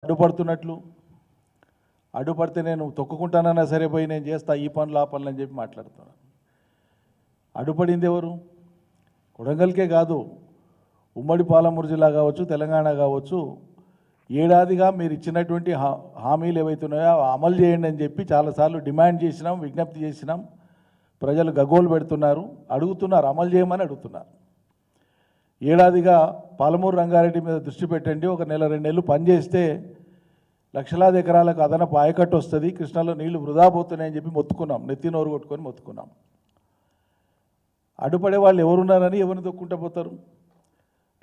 అడ్డుపడుతున్నట్లు, అడ్డుపడితే నేను తొక్కుకుంటానన్నా సరే పోయి నేను చేస్తా ఈ పనులు ఆ పనులు అని చెప్పి మాట్లాడుతున్నాను. అడ్డుపడింది ఎవరు? కొడంగల్కే కాదు, ఉమ్మడి పాలమూరు జిల్లా కావచ్చు, తెలంగాణ కావచ్చు, ఏడాదిగా మీరు ఇచ్చినటువంటి హామీలు ఏవైతున్నాయో అమలు చేయండి అని చెప్పి చాలాసార్లు డిమాండ్ చేసినాం, విజ్ఞప్తి చేసినాం. ప్రజలు గగ్గోలు పెడుతున్నారు, అడుగుతున్నారు, అమలు చేయమని అడుగుతున్నారు. ఏడాదిగా పాలమూరు రంగారెడ్డి మీద దృష్టి పెట్టండి, ఒక నెల 2 నెలలు పనిచేస్తే లక్షలాది ఎకరాలకు అదనపు ఆయకట్టు వస్తుంది, కృష్ణాలో నీళ్లు వృధా పోతున్నాయని చెప్పి మొత్తుకున్నాం, నెత్తి నోరు కొట్టుకొని మొత్తుకున్నాం. అడ్డుపడే వాళ్ళు ఎవరున్నారని ఎవరిని దొక్కుంటూ పోతారు?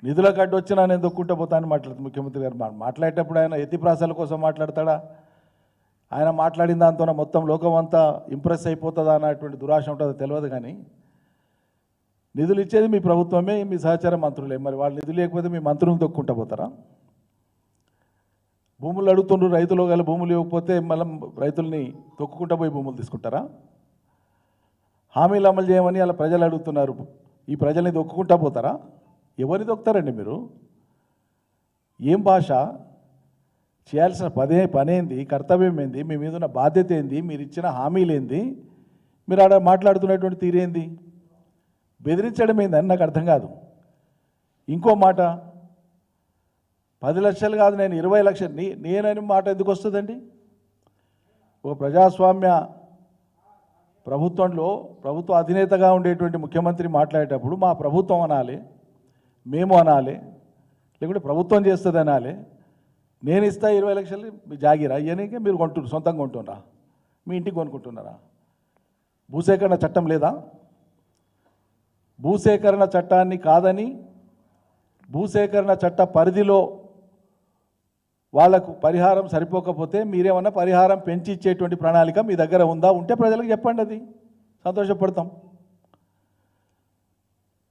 నిధులకు అడ్డు వచ్చినా నేను దొక్కుంటూ పోతా అని మాట్లాడుతుంది ముఖ్యమంత్రి గారు. మాట్లాడేటప్పుడు ఆయన ఎత్తిప్రాసాల కోసం మాట్లాడతాడా? ఆయన మాట్లాడిన దాంతో మొత్తం లోకం అంతా ఇంప్రెస్ అయిపోతుందా అన్నటువంటి దురాశ ఉంటుందో తెలియదు. కానీ నిధులు ఇచ్చేది మీ ప్రభుత్వమే, మీ సహచార మంత్రులే. మరి వాళ్ళు నిధులు లేకపోతే మీ మంత్రులను దొక్కుంటూ పోతారా? భూములు అడుగుతుండ్రు రైతులు, గల భూములు ఇవ్వకపోతే మళ్ళీ రైతుల్ని తొక్కుకుంటూ పోయి భూములు తీసుకుంటారా? హామీలు అమలు చేయమని అలా ప్రజలు అడుగుతున్నారు, ఈ ప్రజల్ని దొక్కుకుంటూ పోతారా? ఎవరిని దొక్కుతారండి మీరు? ఏం భాష? చేయాల్సిన పనేంది? కర్తవ్యం ఏంది? మీ మీద ఉన్న బాధ్యత ఏంది? మీరు ఇచ్చిన హామీలు ఏంది? మీరు ఆడ మాట్లాడుతున్నటువంటి తీరేంది? బెదిరించడం ఏందని నాకు అర్థం కాదు. ఇంకో మాట, 10 లక్షలు కాదు నేను 20 లక్షలు నేనని మాట ఎందుకు వస్తుందండి? ఒక ప్రజాస్వామ్య ప్రభుత్వంలో ప్రభుత్వ అధినేతగా ఉండేటువంటి ముఖ్యమంత్రి మాట్లాడేటప్పుడు మా ప్రభుత్వం అనాలి, మేము అనాలి, లేకుంటే ప్రభుత్వం చేస్తుంది అనాలి. నేను ఇస్తా 20 లక్షలు మీ జాగిరా ఇవన్నీ మీరు కొంటున్నారు, సొంతంగా కొంటున్నారా? మీ ఇంటికి కొనుక్కుంటున్నారా? భూసేకరణ చట్టం లేదా? భూసేకరణ చట్టాన్ని కాదని, భూసేకరణ చట్ట పరిధిలో వాళ్లకు పరిహారం సరిపోకపోతే మీరేమన్నా పరిహారం పెంచి ఇచ్చేటువంటి ప్రణాళిక మీ దగ్గర ఉందా? ఉంటే ప్రజలకు చెప్పండి, అది సంతోషపడతాం.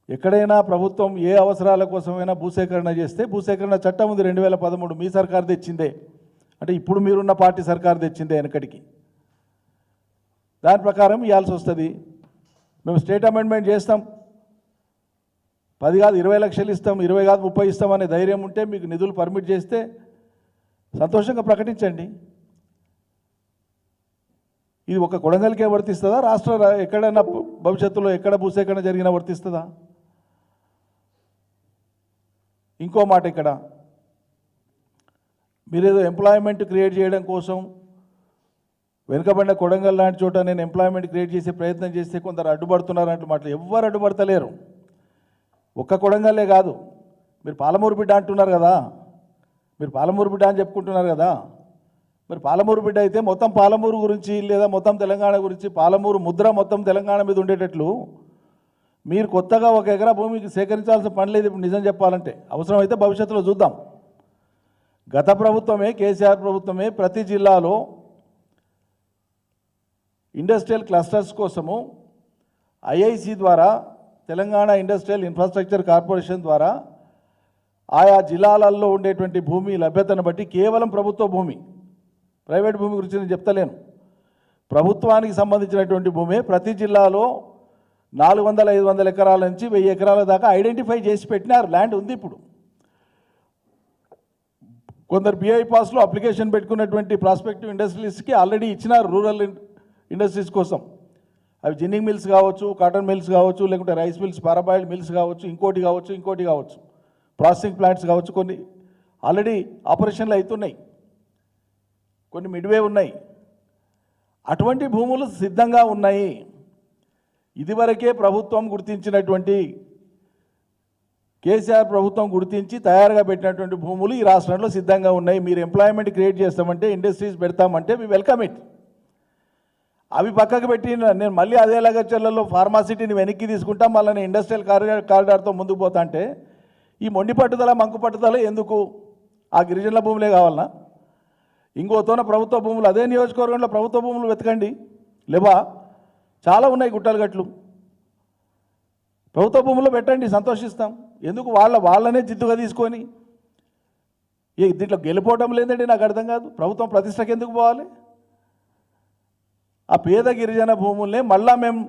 ఎక్కడైనా ప్రభుత్వం ఏ అవసరాల కోసమైనా భూసేకరణ చేస్తే భూసేకరణ చట్టం ఉంది 2013, మీ సర్కారు తెచ్చిందే, అంటే ఇప్పుడు మీరున్న పార్టీ సర్కారు తెచ్చిందే వెనకడికి. దాని ప్రకారం ఇవ్వాల్సి వస్తుంది. మేము స్టేట్ అమెండ్మెంట్ చేస్తాం, 10 కాదు 20 లక్షలు ఇస్తాం, 20 కాదు 30 ఇస్తాం అనే ధైర్యం ఉంటే, మీకు నిధులు పర్మిట్ చేస్తే సంతోషంగా ప్రకటించండి. ఇది ఒక కొడంగల్కే వర్తిస్తుందా? రాష్ట్ర ఎక్కడైనా భవిష్యత్తులో ఎక్కడ భూసేకరణ జరిగినా వర్తిస్తుందా? ఇంకో మాట, ఇక్కడ మీరేదో ఎంప్లాయ్మెంట్ క్రియేట్ చేయడం కోసం వెనుకబడిన కొడంగల్ లాంటి చోట నేను ఎంప్లాయ్మెంట్ క్రియేట్ చేసే ప్రయత్నం చేస్తే కొందరు అడ్డుపడుతున్నారంటూ మాటలు ఎవ్వరు అడ్డుపడతలేరు. ఒక్క కొడంగల్లే కాదు, మీరు పాలమూరు బిడ్డ అంటున్నారు కదా, మీరు పాలమూరు బిడ్డ అని చెప్పుకుంటున్నారు కదా, మరి పాలమూరు బిడ్డ అయితే మొత్తం పాలమూరు గురించి లేదా మొత్తం తెలంగాణ గురించి పాలమూరు ముద్ర మొత్తం తెలంగాణ మీద ఉండేటట్లు మీరు కొత్తగా 1 ఎకరా భూమికి సేకరించాల్సిన పని లేదు. ఇప్పుడు నిజం చెప్పాలంటే అవసరమైతే భవిష్యత్తులో చూద్దాం. గత ప్రభుత్వమే, కేసీఆర్ ప్రభుత్వమే ప్రతి జిల్లాలో ఇండస్ట్రియల్ క్లస్టర్స్ కోసము ఐఐసి ద్వారా, తెలంగాణ ఇండస్ట్రియల్ ఇన్ఫ్రాస్ట్రక్చర్ కార్పొరేషన్ ద్వారా ఆయా జిల్లాలలో ఉండేటువంటి భూమి లభ్యతను బట్టి, కేవలం ప్రభుత్వ భూమి, ప్రైవేట్ భూమి గురించి నేను చెప్తలేను, ప్రభుత్వానికి సంబంధించినటువంటి భూమి ప్రతి జిల్లాలో 400-500 ఎకరాల నుంచి 1000 ఎకరాల దాకా ఐడెంటిఫై చేసి పెట్టినారు. ల్యాండ్ ఉంది. ఇప్పుడు కొందరు బిఐ పాస్లో అప్లికేషన్ పెట్టుకున్నటువంటి ప్రాస్పెక్టివ్ ఇండస్ట్రియలిస్ట్కి ఆల్రెడీ ఇచ్చినారు, రూరల్ ఇండస్ట్రీస్ కోసం. అవి జిన్నింగ్ మిల్స్ కావచ్చు, కాటన్ మిల్స్ కావచ్చు, లేకుంటే రైస్ మిల్స్, పారాబాయిల్డ్ మిల్స్ కావచ్చు, ఇంకోటి కావచ్చు, ప్రాసెసింగ్ ప్లాంట్స్ కావచ్చు. కొన్ని ఆల్రెడీ ఆపరేషన్లు అవుతున్నాయి, కొన్ని మిడ్వే ఉన్నాయి. అటువంటి భూములు సిద్ధంగా ఉన్నాయి. ఇదివరకే ప్రభుత్వం గుర్తించినటువంటి, కేసీఆర్ ప్రభుత్వం గుర్తించి తయారుగా పెట్టినటువంటి భూములు ఈ రాష్ట్రంలో సిద్ధంగా ఉన్నాయి. మీరు ఎంప్లాయ్మెంట్ క్రియేట్ చేస్తామంటే, ఇండస్ట్రీస్ పెడతామంటే వి వెల్కమ్ ఇట్. అవి పక్కకు పెట్టి నేను మళ్ళీ అదే లగచర్లలో ఫార్మాసిటీని వెనక్కి తీసుకుంటాం, మళ్ళీ నేను ఇండస్ట్రియల్ కారిడార్తో ముందుకు పోతా అంటే ఈ మొండి పట్టుదల, మంకు పట్టుదల ఎందుకు? ఆ గిరిజనుల భూములే కావాలన్నా? ఇంకోతోన ప్రభుత్వ భూములు, అదే నియోజకవర్గంలో ప్రభుత్వ భూములు వెతకండి, లేవా? చాలా ఉన్నాయి గుట్టలు గట్లు. ప్రభుత్వ భూముల్లో పెట్టండి, సంతోషిస్తాం. ఎందుకు వాళ్ళనే జిద్దుగా తీసుకొని దీంట్లో గెలిపోవడం లేదండి? నాకు అర్థం కాదు. ప్రభుత్వం ప్రతిష్టకి ఎందుకు పోవాలి? ఆ పేద గిరిజన భూముల్ని మళ్ళా మేము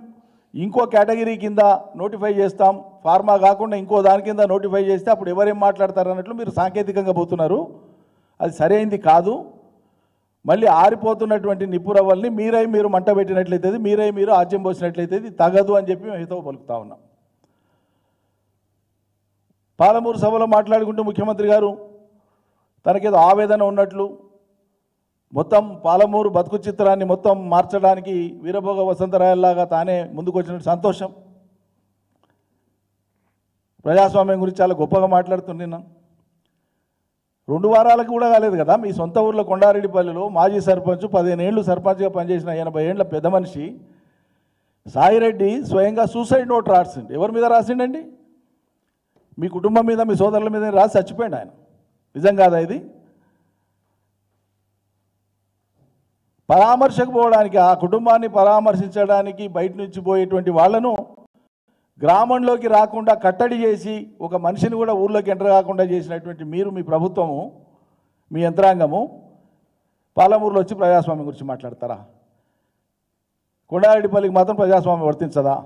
ఇంకో కేటగిరీ కింద నోటిఫై చేస్తాం, ఫార్మా కాకుండా ఇంకో దాని కింద నోటిఫై చేస్తే అప్పుడు ఎవరేం మాట్లాడతారు అన్నట్లు మీరు సాంకేతికంగా పోతున్నారు. అది సరైంది కాదు. మళ్ళీ ఆరిపోతున్నటువంటి నిప్పురవ్వల్ని మీరు మంట పెట్టినట్లయితే, మీరు ఆజ్యం పోసినట్లయితే ఇది తగదు అని చెప్పి మేము హితవు పలుకుతా ఉన్నాం. పాలమూరు సభలో మాట్లాడుకుంటూ ముఖ్యమంత్రి గారు తనకేదో ఆవేదన ఉన్నట్లు మొత్తం పాలమూరు బతుకు చిత్రాన్ని మొత్తం మార్చడానికి వీరభోగ వసంతరాయల్లాగా తానే ముందుకొచ్చినట్టు సంతోషం. ప్రజాస్వామ్యం గురించి చాలా గొప్పగా మాట్లాడుతున్నాను. 2 వారాలకు కూడా కాలేదు కదా, మీ సొంత ఊర్లో కొండారెడ్డిపల్లిలో మాజీ సర్పంచ్ 15 ఏళ్ళు సర్పంచ్గా పనిచేసిన 80 ఏళ్ల పెద్ద మనిషి సాయిరెడ్డి స్వయంగా సూసైడ్ నోట్ రాసిండు. ఎవరి మీద రాసిండండి? మీ కుటుంబం మీద, మీ సోదరుల మీద రాసి చచ్చిపోయాడు ఆయన. నిజం కాదా ఇది? పరామర్శకు పోవడానికి, ఆ కుటుంబాన్ని పరామర్శించడానికి బయట నుంచి పోయేటువంటి వాళ్లను గ్రామంలోకి రాకుండా కట్టడి చేసి ఒక మనిషిని కూడా ఊర్లోకి ఎంటర్ కాకుండా చేసినటువంటి మీరు, మీ ప్రభుత్వము, మీ యంత్రాంగము పాలమూరులో వచ్చి ప్రజాస్వామ్యం గురించి మాట్లాడతారా? కొండారెడ్డిపల్లికి మాత్రం ప్రజాస్వామ్యం వర్తించదా?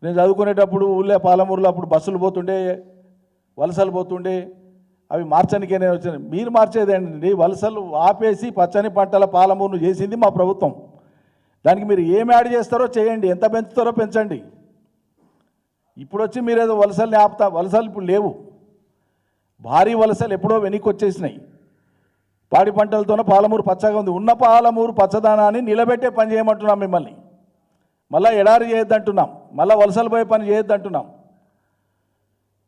నేను చదువుకునేటప్పుడు ఊళ్ళో పాలమూరులో అప్పుడు బస్సులు పోతుండే, వలసలు పోతుండే, అవి మార్చనికే నేను వచ్చాను. మీరు మార్చేదేంటండి? వలసలు ఆపేసి పచ్చని పంటల పాలమూరును చేసింది మా ప్రభుత్వం. దానికి మీరు ఏం యాడ్ చేస్తారో చేయండి, ఎంత పెంచుతారో పెంచండి. ఇప్పుడు వచ్చి మీరేదో వలసల్ని ఆపుతా, వలసలు ఇప్పుడు లేవు. భారీ వలసలు ఎప్పుడో వెనక్కి వచ్చేసినాయి. పాడి పంటలతోనే పాలమూరు పచ్చగా ఉంది. ఉన్న పాలమూరు పచ్చదనాన్ని నిలబెట్టే పని చేయమంటున్నాం మిమ్మల్ని. మళ్ళీ ఎడారి చేయొద్దంటున్నాం, మళ్ళీ వలసలు పోయే పని చేయొద్దంటున్నాం.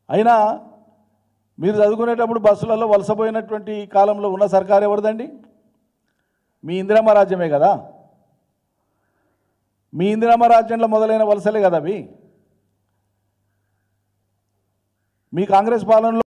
అయినా మీరు చదువుకునేటప్పుడు బస్సులలో వలసపోయినటువంటి కాలంలో ఉన్న సర్కారు ఎవరిదండి? మీ ఇందిరమ్మ రాజ్యమే కదా. మీ ఇందిరమ్మ రాజ్యంలో మొదలైన వలసలే కదా అవి. మీ కాంగ్రెస్ పాలనలో